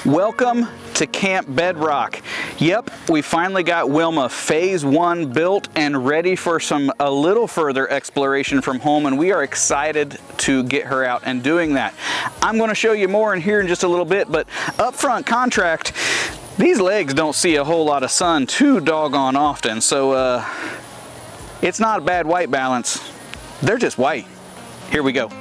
Welcome to Camp Bedrock. Yep, we finally got Wilmaaa Phase 1 built and ready for a little further exploration from home, and we are excited to get her out and doing that. I'm going to show you more in here in just a little bit, but upfront contract, these legs don't see a whole lot of sun too doggone often, so it's not a bad white balance. They're just white. Here we go.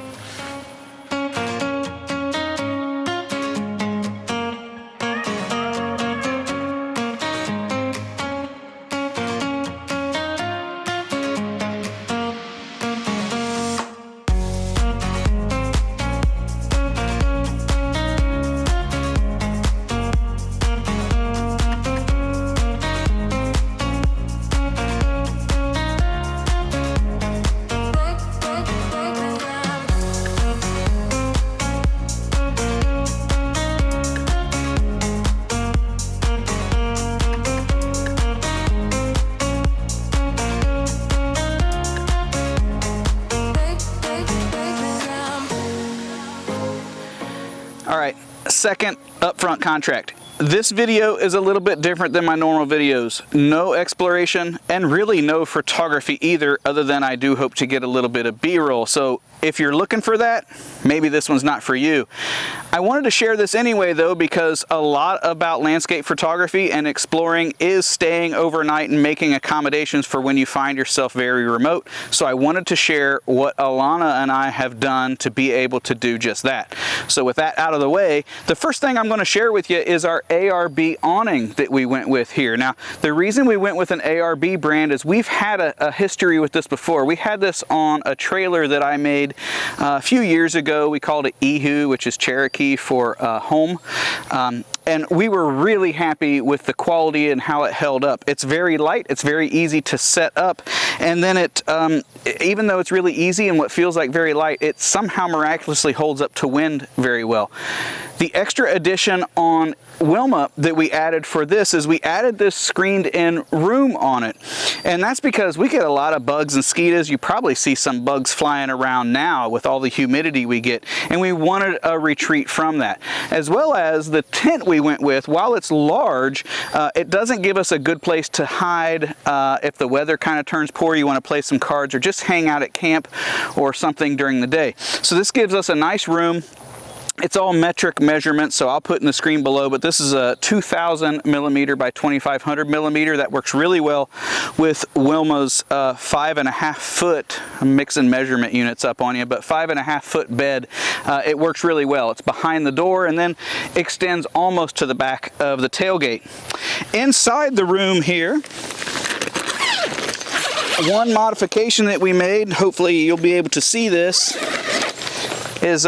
All right, second upfront contract. This video is a little bit different than my normal videos. No exploration and really no photography either, other than I do hope to get a little bit of B-roll. So if you're looking for that, maybe this one's not for you. I wanted to share this anyway though, because a lot about landscape photography and exploring is staying overnight and making accommodations for when you find yourself very remote. So I wanted to share what Alana and I have done to be able to do just that. So with that out of the way, the first thing I'm going to share with you is our ARB awning that we went with here. Now, the reason we went with an ARB brand is we've had a history with this before. We had this on a trailer that I made a few years ago. We called it Ehu, which is Cherokee for home. And we were really happy with the quality and how it held up. It's very light, it's very easy to set up, and then it, even though it's really easy and what feels like very light, it somehow miraculously holds up to wind very well. The extra addition on Wilmaaa that we added for this is we added this screened in room on it. And that's because we get a lot of bugs and mosquitoes. You probably see some bugs flying around now with all the humidity we get. And we wanted a retreat from that. As well as the tent we went with, while it's large, it doesn't give us a good place to hide if the weather kind of turns poor, you want to play some cards or just hang out at camp or something during the day. So this gives us a nice room. It's all metric measurements, so I'll put in the screen below, but this is a 2000 millimeter by 2500 millimeter. That works really well with Wilmaaa's 5.5 foot, I'm mixing measurement units up on you, but 5.5 foot bed. It works really well. It's behind the door and then extends almost to the back of the tailgate. Inside the room here, one modification that we made, hopefully you'll be able to see this, is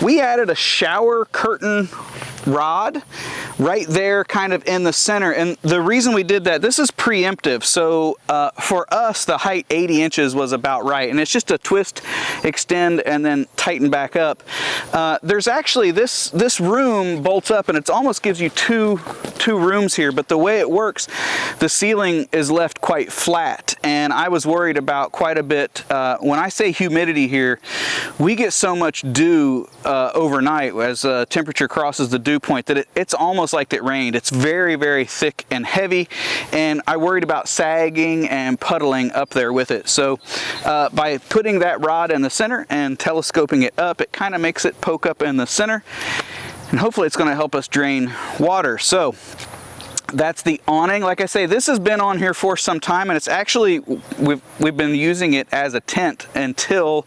we added a shower curtain rod right there kind of in the center. And the reason we did that, this is preemptive. So for us, the height 80 inches was about right. And it's just a twist, extend, and then tighten back up. There's actually, this room bolts up and it almost gives you two rooms here. But the way it works, the ceiling is left quite flat. And I was worried about quite a bit. When I say humidity here, we get so much dew overnight as temperature crosses the dew point that it's almost like it rained. It's very, very thick and heavy, and I worried about sagging and puddling up there with it. So by putting that rod in the center and telescoping it up, it kind of makes it poke up in the center, and hopefully it's going to help us drain water. So that's the awning. Like I say, this has been on here for some time, and it's actually, we've been using it as a tent until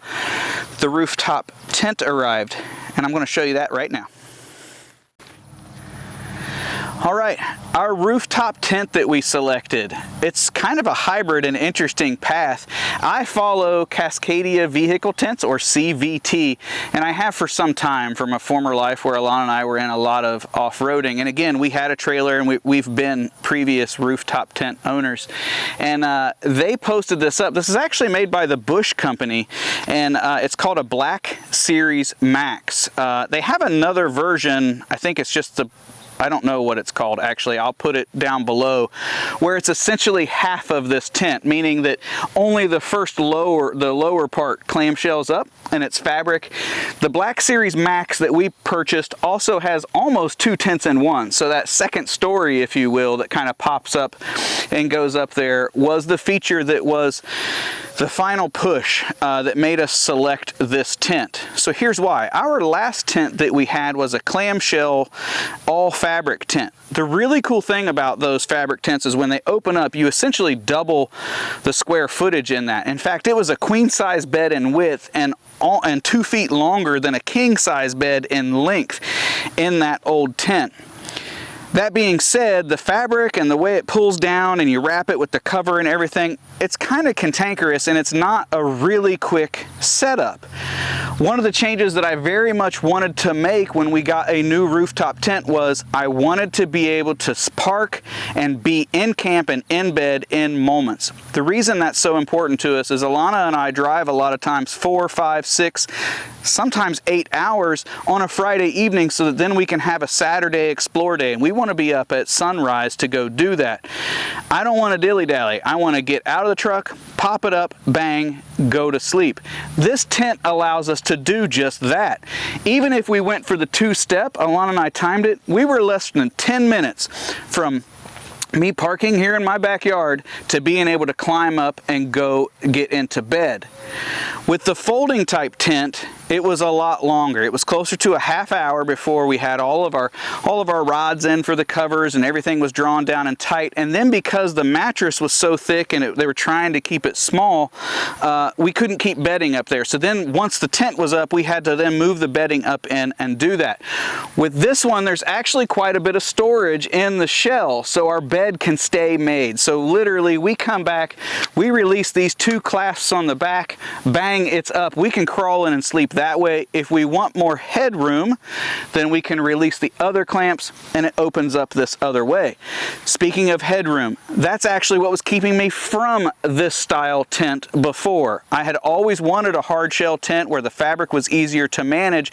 the rooftop tent arrived, and I'm going to show you that right now. All right, our rooftop tent that we selected, it's kind of a hybrid and interesting path. I follow Cascadia Vehicle Tents, or CVT, and I have for some time from a former life where Alana and I were in a lot of off-roading. And again, we had a trailer and we've been previous rooftop tent owners. And they posted this up. This is actually made by the Bush Company, and it's called a Black Series Max. They have another version, I think it's just the I don't know what it's called actually. I'll put it down below, where it's essentially half of this tent, meaning that only the lower part clamshells up and it's fabric. The Black Series Max that we purchased also has almost 2 tents in one. So that second story, if you will, that kind of pops up and goes up there was the feature that was the final push that made us select this tent. So here's why. Our last tent that we had was a clamshell all fabric tent. The really cool thing about those fabric tents is when they open up, you essentially double the square footage in that. In fact, it was a queen size bed in width and 2 feet longer than a king size bed in length in that old tent. That being said, the fabric and the way it pulls down and you wrap it with the cover and everything, it's kind of cantankerous and it's not a really quick setup. One of the changes that I very much wanted to make when we got a new rooftop tent was I wanted to be able to park and be in camp and in bed in moments. The reason that's so important to us is Alana and I drive a lot of times 4, 5, 6, sometimes 8 hours on a Friday evening so that then we can have a Saturday explore day, and we want to be up at sunrise to go do that. I don't want to dilly-dally. I want to get out of the truck, pop it up, bang, go to sleep. This tent allows us to do just that. Even if we went for the 2-step, Alana and I timed it, we were less than 10 minutes from me parking here in my backyard to being able to climb up and go get into bed. With the folding type tent, it was a lot longer. It was closer to a half hour before we had all of our rods in for the covers and everything was drawn down and tight. And then because the mattress was so thick and they were trying to keep it small, we couldn't keep bedding up there. So then once the tent was up, we had to then move the bedding up in and do that. With this one, there's actually quite a bit of storage in the shell, so our bed can stay made. So literally we come back, we release these 2 clasps on the back, bang, it's up. We can crawl in and sleep that way. If we want more headroom, then we can release the other clamps and it opens up this other way. Speaking of headroom, that's actually what was keeping me from this style tent before. I had always wanted a hard shell tent where the fabric was easier to manage,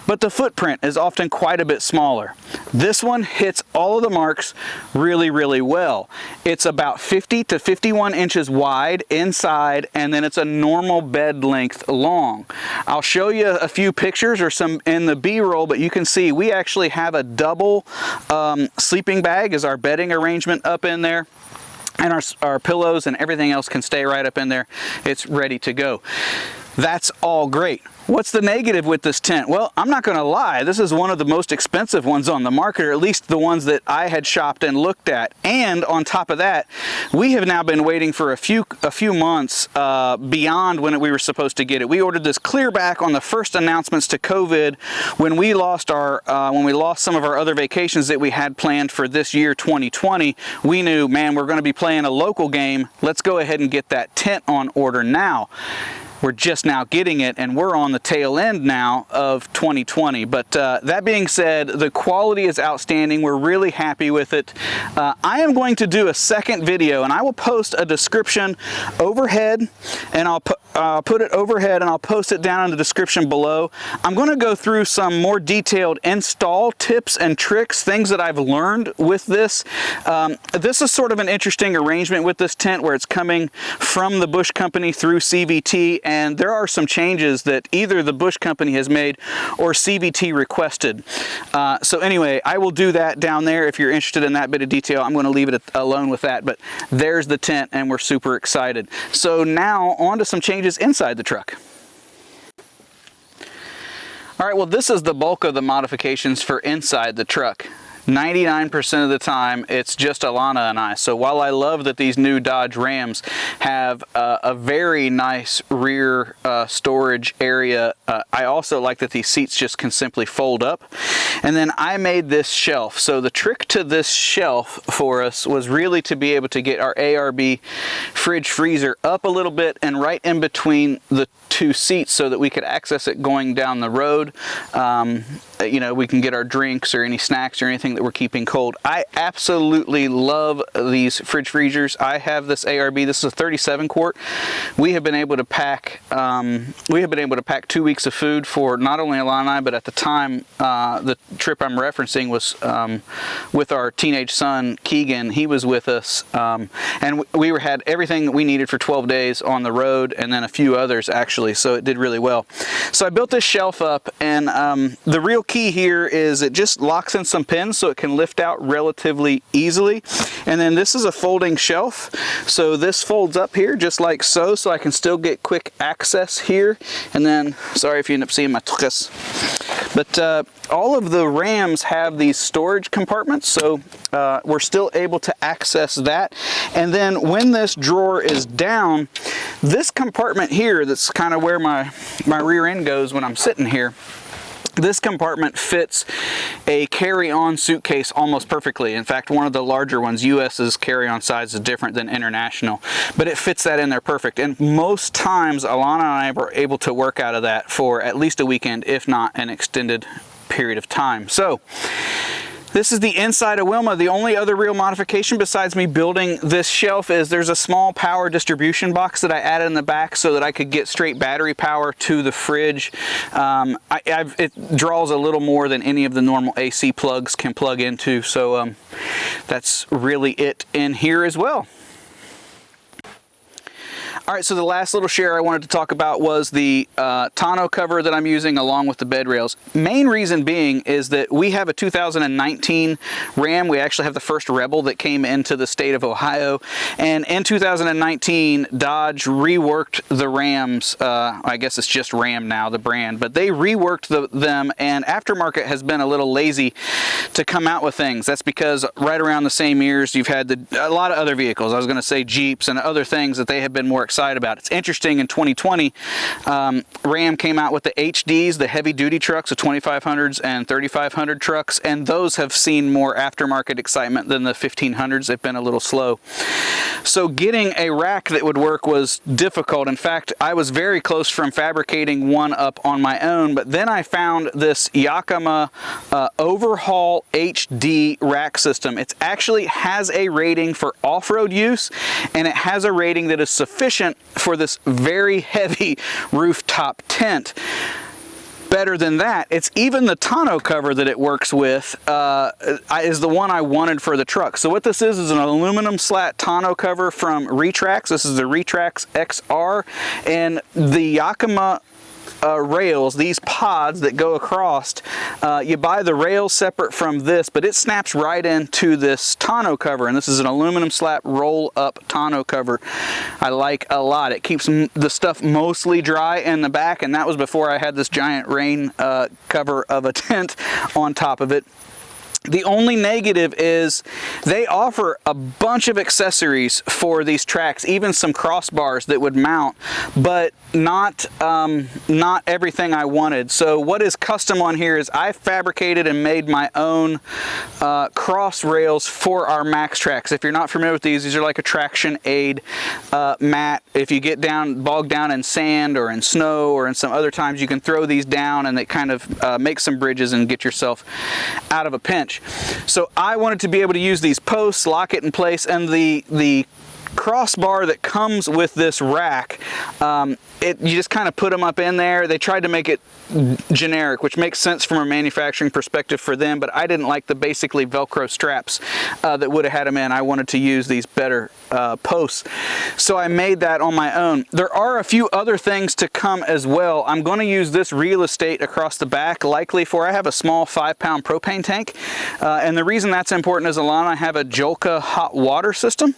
but the footprint is often quite a bit smaller. This one hits all of the marks really, really well. It's about 50 to 51 inches wide inside, and then it's a normal bed length long. I'll show you a few pictures or some in the B-roll, but you can see we actually have a double sleeping bag as our bedding arrangement up in there. And our pillows and everything else can stay right up in there. It's ready to go. That's all great. What's the negative with this tent? Well, I'm not gonna lie, this is one of the most expensive ones on the market, or at least the ones that I had shopped and looked at. And on top of that, we have now been waiting for a few months beyond when we were supposed to get it. We ordered this clear back on the first announcements to COVID when we lost some of our other vacations that we had planned for this year, 2020. We knew, man, we're gonna be playing a local game. Let's go ahead and get that tent on order now. We're just now getting it, and we're on the tail end now of 2020. But that being said, the quality is outstanding. We're really happy with it. I am going to do a second video, and I will post a description overhead, and I'll put it overhead and I'll post it down in the description below. I'm going to go through some more detailed install tips and tricks, things that I've learned with this. This is sort of an interesting arrangement with this tent where it's coming from the Bush Company through CVT, and there are some changes that either the Bush Company has made or CVT requested. So anyway, I will do that down there. If you're interested in that bit of detail, I'm going to leave it alone with that, but there's the tent and we're super excited. So now on to some changes inside the truck. All right, well, this is the bulk of the modifications for inside the truck. 99% of the time, it's just Alana and I. So while I love that these new Dodge Rams have a very nice rear storage area, I also like that these seats just can simply fold up. And then I made this shelf. So the trick to this shelf for us was really to be able to get our ARB fridge freezer up a little bit and right in between the 2 seats so that we could access it going down the road. You know, we can get our drinks or any snacks or anything that we're keeping cold. I absolutely love these fridge freezers. I have this ARB. This is a 37 quart. We have been able to pack 2 weeks of food for not only Alana and I, but at the time the trip I'm referencing was with our teenage son Keegan. He was with us, and we had everything that we needed for 12 days on the road, and then a few others actually, so it did really well. So I built this shelf up, and the real key here is it just locks in some pins so it can lift out relatively easily. And then this is a folding shelf, so this folds up here just like so I can still get quick access here. And then, sorry if you end up seeing my tuchus, but all of the rams have these storage compartments, so we're still able to access that. And then when this drawer is down, this compartment here, that's kind of where my rear end goes when I'm sitting here, this compartment fits a carry-on suitcase almost perfectly. In fact, one of the larger ones, US's carry-on size is different than international, but it fits that in there perfect. And most times, Alana and I were able to work out of that for at least a weekend, if not an extended period of time. So this is the inside of Wilmaaa. The only other real modification besides me building this shelf is there's a small power distribution box that I added in the back so that I could get straight battery power to the fridge. It draws a little more than any of the normal AC plugs can plug into, so that's really it in here as well. All right, so the last little share I wanted to talk about was the tonneau cover that I'm using along with the bed rails. Main reason being is that we have a 2019 Ram. We actually have the first Rebel that came into the state of Ohio. And in 2019, Dodge reworked the Rams. I guess it's just Ram now, the brand, but they reworked them, and aftermarket has been a little lazy to come out with things. That's because right around the same years, you've had a lot of other vehicles. I was gonna say Jeeps and other things that they have been more excited about. It's interesting, in 2020, Ram came out with the HDs, the heavy duty trucks, the 2500s and 3500 trucks, and those have seen more aftermarket excitement than the 1500s. They've been a little slow. So getting a rack that would work was difficult. In fact, I was very close from fabricating one up on my own, but then I found this Yakima Overhaul HD rack system. It actually has a rating for off-road use, and it has a rating that is sufficient for this very heavy rooftop tent. Better than that, it's even the tonneau cover that it works with is the one I wanted for the truck. So what this is an aluminum slat tonneau cover from Retrax. This is the Retrax XR, and the Yakima rails, these pods that go across, you buy the rails separate from this, but it snaps right into this tonneau cover, and this is an aluminum slat roll up tonneau cover I like a lot. It keeps the stuff mostly dry in the back, and that was before I had this giant rain cover of a tent on top of it. The only negative is they offer a bunch of accessories for these tracks, even some crossbars that would mount, but not everything I wanted. So what is custom on here is I fabricated and made my own cross rails for our Max tracks. If you're not familiar with these are like a traction aid mat. If you get bogged down in sand or in snow or in some other times, you can throw these down and it kind of makes some bridges and get yourself out of a pinch. So I wanted to be able to use these posts, lock it in place, and the crossbar that comes with this rack, you just kind of put them up in there. They tried to make it generic, which makes sense from a manufacturing perspective for them, but I didn't like the basically Velcro straps that would have had them in. I wanted to use these better posts. So I made that on my own. There are a few other things to come as well. I'm going to use this real estate across the back, likely I have a small 5-pound propane tank. And the reason that's important is Alana and I have a Jolka hot water system.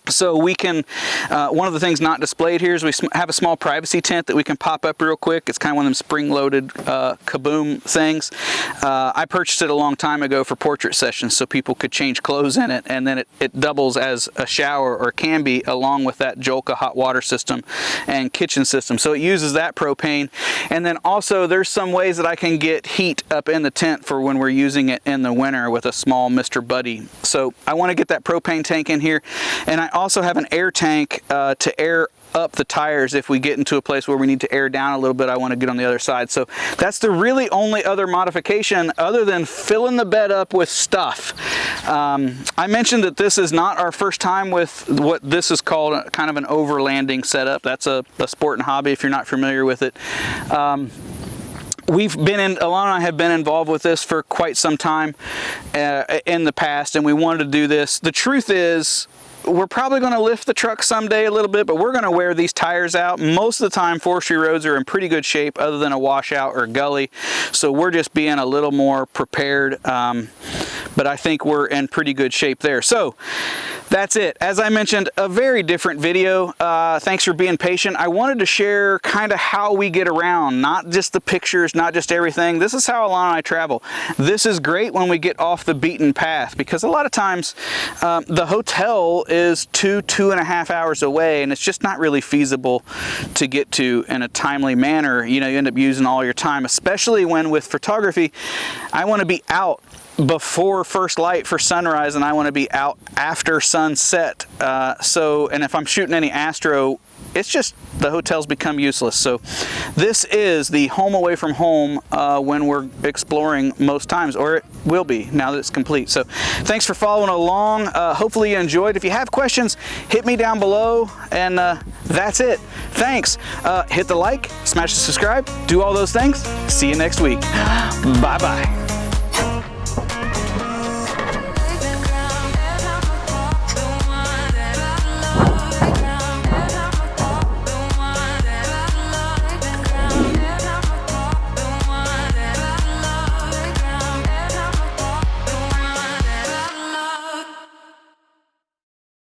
So we can, one of the things not displayed here is we have a small privacy tent that we can pop up real quick. It's kind of one of them spring-loaded kaboom things. I purchased it a long time ago for portrait sessions so people could change clothes in it, and then it doubles as a shower, or can be, along with that Jolka hot water system and kitchen system. So it uses that propane. And then also there's some ways that I can get heat up in the tent for when we're using it in the winter with a small Mr. Buddy. So I want to get that propane tank in here, and I also have an air tank to air up the tires if we get into a place where we need to air down a little bit. I want to get on the other side. So that's the really only other modification other than filling the bed up with stuff. I mentioned that this is not our first time with what this is called kind of an overlanding setup. That's a sport and hobby if you're not familiar with it. Alana and I have been involved with this for quite some time in the past, and we wanted to do this. The truth is, we're probably going to lift the truck someday a little bit, but we're going to wear these tires out. Most of the time, forestry roads are in pretty good shape other than a washout or a gully. So we're just being a little more prepared, but I think we're in pretty good shape there. So that's it. As I mentioned, a very different video. Thanks for being patient. I wanted to share kind of how we get around, not just the pictures, not just everything. This is how Alana and I travel. This is great when we get off the beaten path, because a lot of times the hotel is 2.5 hours away, and it's just not really feasible to get to in a timely manner. You know, you end up using all your time, especially when with photography, I want to be out before first light for sunrise, and I want to be out after sunset. And if I'm shooting any astro, it's just the hotels become useless. So this is the home away from home when we're exploring most times, or it will be now that it's complete. So thanks for following along. Hopefully you enjoyed. If you have questions, hit me down below, and that's it. Thanks. Hit the like, smash the subscribe, do all those things. See you next week. Bye-bye.